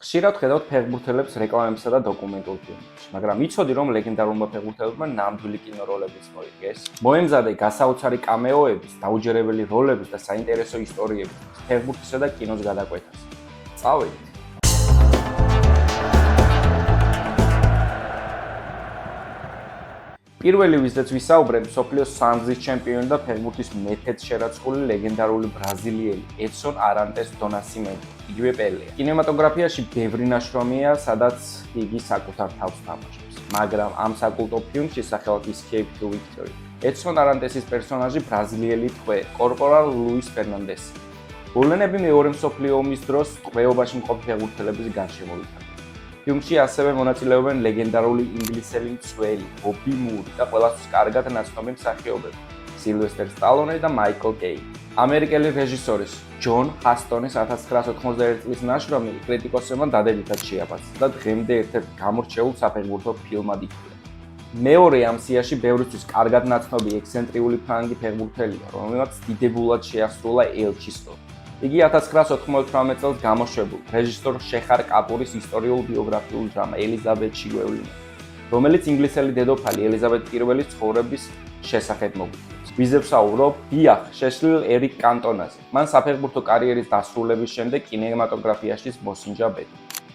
ხშირად ხედავთ ფეხბურთელებს რეკლამებსა და დოკუმენტურ ფილმებში, მაგრამ იცოდი რომ ლეგენდარულმა ფეხბურთელებმა ნამდვილი კინოროლებიც მოიგეს? მოემზადა გასაოცარი კამეოების, დაუჯერებელი როლების და საინტერესო ისტორიების ფეხბურთისა და კინოს გადაკვეთას. წავედით. პირველი ვიზეც ვისაუბრებ მსოფლიოს სამგზის ჩემპიონი და ფეხბურთის მეთედს შერაცხული ლეგენდარული ბრაზილიელი ედსონ არანტეს დო ნასიმენტო, იგივე პელეა. კინემატოგრაფიაში ბევრი ნაშრომია, სადაც იგი საკუთარ თავს თამაშობს, მაგრამ ამ საკულტო ფილმში სახელად Escape to Victory ედსონ არანტესის პერსონაჟი ბრაზილიელი ტყვე, კორპორალ ლუის ფერნანდესი. მოვლენები მეორე მსოფლიო ომის დროს ტყვეობაში მყოფ ფეხბურთელების გარშემო ვითარდება. ფილმში ასევე მონაწილეობენ ლეგენდარული ინგლისელი მცველი, ბობი მური და ყველასთვის კარგად ნაცნობი მსახიობები, სილვესტერ სტალონე და მაიკლ კეინი. ამერიკელი რეჟისორის ჯონ ჰასტონის 1991 წლის ნაშრომი კრიტიკოსებმა დადებითად შეაფასეს და დღემდე ერთ-ერთ გამორჩეულ საფეხბურთო ფილმად ითვლება. მეორე ამ სიაში ბევრისთვის კარგად ნაცნობი ექსცენტრიული ფრანგი ფეხბურთელია, რომელმაც დიდებულად შეასრულა ელჩის როლი. იგი 1998 წელს გამოშვებულ რეჟისორ შეხარ კაპურის ისტორიულ ბიოგრაფიულ დრამა ელიზაბეტში გვევლინა, რომელიც ინგლისელი დედოფალი ელიზაბეტ პირველის ცხოვრების შესახებ მოგვიწევს. ვიზევსაუბრობ დიახ, შეშლილ ერიკ კანტონაზე. მან საფეხბურთო კარიერის დასრულების შემდეგ კინემატოგრაფიაში მოსინჯა ბედი.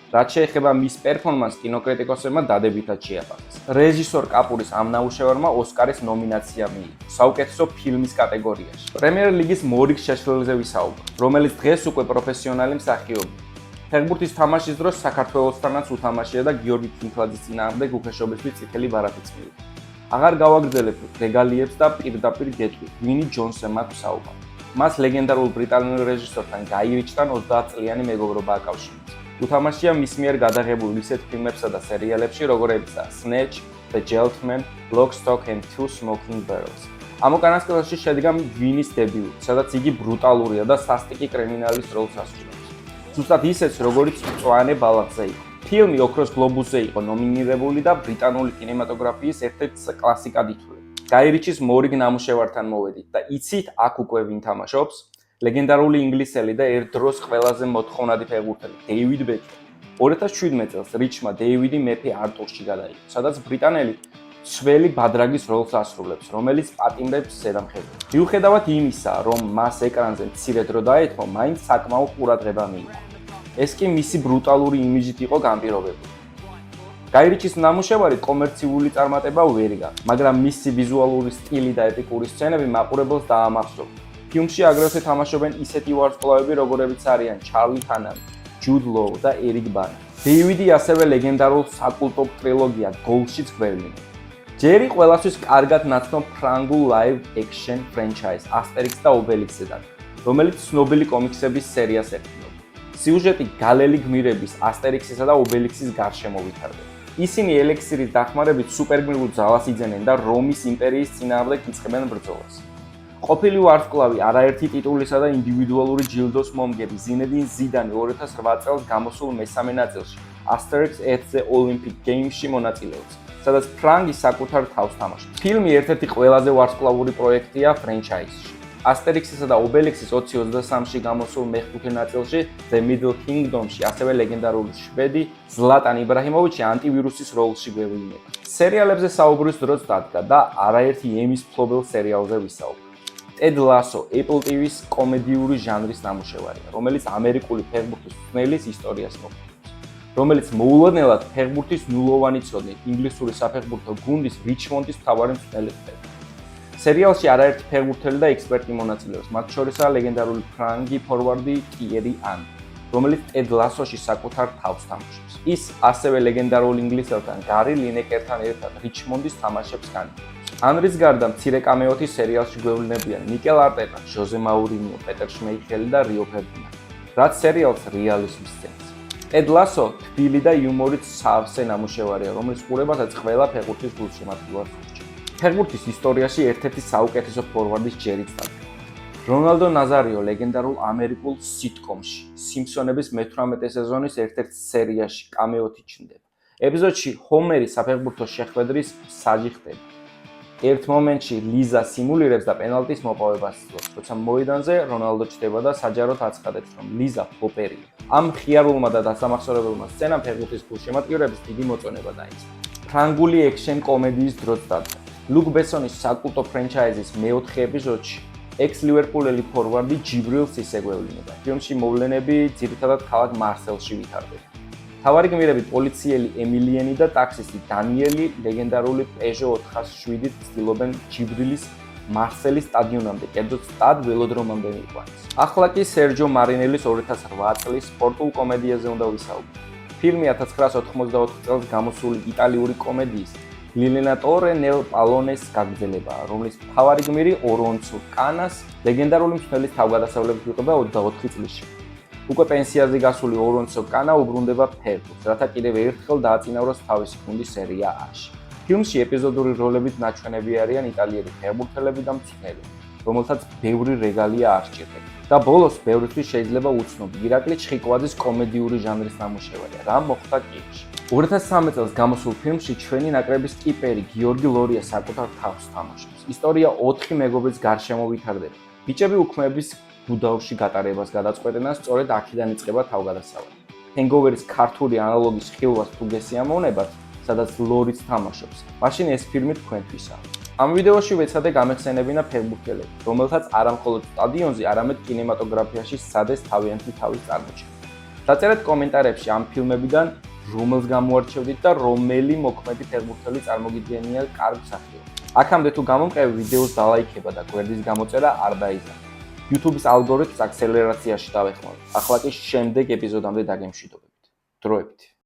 რაც შეეხება მის პერფორმანსს, კინოკრიტიკოსებმა დადებითად შეაფასეს. რეჟისორ კაპურის ამ ნამუშევარმა ოსკარის ნომინაცია მიიღო საუკეთესო ფილმის კატეგორიაში. პრემიერ ლიგის მორიგ შეშლილზე ვისაუბრებ, რომელიც დღეს უკვე პროფესიონალი მსახიობია. ფეხბურთის თამაშის დროს საქართველოსთანაც უთამაშია და გიორგი ქინქლაძის წინააღმდეგ უხეშობისთვის წითელი ბარათიც მიიღო. აღარ გავაგრძელებ რეგალიებს და პირდაპირ გეტყვით, ვინი ჯონსზე მაქვს საუბარი. მას ლეგენდარულ ბრიტანულ რეჟისორთან გაი რიჩთან 30 წლიანი მეგობრობა აკავშირებს. უთამაშია მის მიერ გადაღებულ ისეთ ფილმებსა და სერიალებში, როგორებიცაა Snatch, The Gentleman, Lock, Stock and Two Smoking Barrels. ამ უკანასკნელში შედგა ვინის დებიუტი, სადაც იგი ბრუტალურია და სასტიკი კრიმინალის როლს ასრულებს. ზუსტად ისეც, როგორც მწვანე ბალახზე იყო. ფილმი ოქროს გლობუსზე იყო ნომინირებული და ბრიტანული კინემატოგრაფიის ერთ-ერთ კლასიკად ითვლება. გაი რიჩის მორიგ ნამუშევართან მოვედით და იცით, აქ უკვე ვინ თამაშობს? ლეგენდარული ინგლისელი და ერთ დროს ყველაზე მოთხოვნადი ფეხბურთელი დეივიდ ბეკჰემი. 2017 წელს რიჩმა დეივიდი მეფე არტურში გადაიღო, სადაც ბრიტანელი მცველი ბადრაგის როლს ასრულებს, რომელიც პატიმრებს ზედამხედველს. მიუხედავად იმისა, რომ მას ეკრანზე მცირე დრო დაეთმო, მაინც საკმაო ყურადღება მიიღო. ეს კი მისი ბრუტალური იმიჯით იყო განპირობებული. გაი რიჩის ნამუშევარი კომერციული წარმატება ვერ გახდა, მაგრამ მისი ვიზუალური სტილი და ეპიკური სცენები მაყურებელს დაამახსოვრა. ფილმში აგრეთვე თამაშობენ ისეთი ვარსკვლავები, როგორებიც არიან ჩარლი ჰანანი, ჯუდ ლოუ და ერიკ ბანი. დეივიდი ასევე ლეგენდარულ საკულტო ტრილოგია გოლშიც გვევლინა. ჯერი ყველასთვის კარგად ნაცნობ ფრანგულ ლაივ ექშენ ფრენჩაიზ ასტერიქს და ობელიქსიდან, რომელიც ცნობილი კომიქსების სერიას ეყრდნობა. სიუჟეტი გალელი გმირების ასტერიქსისა და ობელიქსის გარშემო ვითარდება. ისინი ელექსირის დახმარებით სუპერგმირულ ძალას იძენენ და რომის იმპერიის წინააღმდეგ იწყებენ ბრძოლას. ყოფილი ვარსკვლავი არაერთი ტიტულისა და ინდივიდუალური ჯილდოს მომგები ზინედინ ზიდანი 2008 წელს გამოსულ მესამე ნაწილში Asterix at the Olympic Games-ში მონაწილეობს, სადაც ფრანგი საკუთარ თავს თამაშობს. ფილმი ერთ-ერთი ყველაზე ვარსკვლავური პროექტია ფრენჩაიზში. ასტერიქსისა და ობელიქსის 2023-ში გამოსულ მეხუთე ნაწილში The Middle Kingdom-ში ასევე ლეგენდარული შვედი ზლატან იბრაჰიმოვიჩი ანტივირუსის როლში გვევლინება. სერიალებზე საუბრის დროც დადგა და არაერთი ემის მფლობელ სერიალზე ვისაუბრებ. Ted Lasso Apple TV-ს კომედიური ჟანრის ნამუშევარია, რომელიც ამერიკული ფეხბურთის მწვრთნელის ისტორიას მოგვიყვება, რომელიც მოულოდნელად ფეხბურთის ნულოვანი ცოდნით ინგლისური საფეხბურთო გუნდის რიჩმონდის მთავარი მწვრთნელი ხდება. სერიალში არაერთი ფეხბურთელი და ექსპერტი მონაწილეობს, მათ შორისაა ლეგენდარული ფრანგი ფორვარდი ტიერი ანი, რომელიც Ted Lasso-ში საკუთარ თავს თამაშობს. ის ასევე ლეგენდარულ ინგლისელთან გარი ლინეკერთან ერთად რიჩმონდის თამაშებს განიცდის. ანრის გარდა მცირე კამეოთი სერიალში გვევლინებიან მიკელ არტეტა, ჟოზე მაურინიო, პეტერ შმეიხელი და რიო ფერდინანდი, რაც სერიალს რეალიზმის სცემს. Ted Lasso თბილი და იუმორით სავსე ნამუშევარია, რომლის ყურებასაც ყველა ფეხბურთის გულშემატკივარს ურჩევს. ფეხბურთის ისტორიაში ერთ-ერთი საუკეთესო ფორვარდის ჯერიც დადგა. რონალდო ნაზარიო ლეგენდარულ ამერიკულ სიტკომში, სიმფსონების მე-18 სეზონის ერთ-ერთ სერიაში კამეოთი ჩნდება. ეპიზოდში ჰომერი საფეხბურთო შეხვედრის მსაჯი ხდება. ერთ მომენტში ლიზა სიმულირებს და პენალტის მოპოვებას ცდილობს, როცა მოედანზე რონალდო ჩდება და საჯაროდ აცხადებს, რომ ლიზა ფლოპერია. ამ ხიარულმა და დასამახსოვრებელმა სცენამ ფეხბურთის გულშემატკივრებს დიდი მოწონება დაიმსახურა. ფრანგული ექშენ კომედიის დროც დადგა. ლუკ ბესონის საკულტო ფრენჩაიზის მეოთხე ეპიზოდში ექს-ლივერპულელი ფორვარდი ჯიბრილს ისეგვევლინება. ფილმში მოვლენები ძირითადად ქალაქ მარსელში ვითარდება. მთავარი გმირები პოლიციელი ემილიენი და ტაქსისტი დანიელი ლეგენდარული პეჟო 407-ით ცდილობენ ჯიბრილის მარსელის სტადიონამდე, კერძოდ სტად ველოდრომამდე მიიყვანოს. ახლა კი სერჯო მარინელის 2008 წლის სპორტულ კომედიაზე უნდა ვისაუბროთ. ფილმი 1984 წელს გამოსული იტალიური კომედიის ლილენატორე ნელ პალონეს გაგრძელებაა, რომლის მთავარი გმირი ორონცო კანას ლეგენდარული მსმენელის თავგადასავლებით ვიყვება 24 წლისში. უკვე პენსიაზე გასული ორონცო კანა უბრუნდება ფეხბურთს, რათა კიდევ ერთხელ დააწინაუროს თავისი გუნდის სერია A-ში. ფილმში ეპიზოდური როლებით ნაჩვენები არიან იტალიელი ფეხბურთელები და მწვრთნელები, რომელთაც ბევრი რეგალია არ სჭირდება. და ბოლოს ბევრისთვის შეიძლება უცნობი ირაკლი ჩხიკვაძის კომედიური ჟანრის ნამუშევარია, რა მოხდა კიევში. 2013 წელს გამოსულ ფილმში ჩვენი ნაკრების კიპერი გიორგი ლორია საკუთარ თავს თამაშობს. ისტორია 4 მეგობრის გარშემო ვითარდება. ბიჭები უქმეების გუდაოში გატარებას გადაწყვეტენ და სწორედ აქედან იწყება თავგადასავალი. ჰენგოვერის ქართული ანალოგის ხილვას თუ გესიამოვნებათ, სადაც ლორიც თამაშობს, მაშინ ეს ფილმი თქვენთვისაა. ამ ვიდეოში ვეცადე გამეხსენებინა ფეხბურთელები, რომელთაც არა მხოლოდ სტადიონზე, არამედ კინემატოგრაფიაში სცადეს თავიანთი თავის წარმოჩენა. დაწერეთ კომენტარებში ამ ფილმებიდან რომელს გამოარჩევდით და რომელი მოქმედი ფეხბურთელი წარმოგიდგენია კარგ მსახიობად. აქამდე თუ გამომყევი ვიდეოს დალაიქება და გვერდის გამოწერა არ დაიზარდეთ. YouTube-ის ალგორითმს აქსელერაციაში დავეხმაროთ. ახლა კი შემდეგ ეპიზოდამდე დაგემშვიდობებით. დროებით.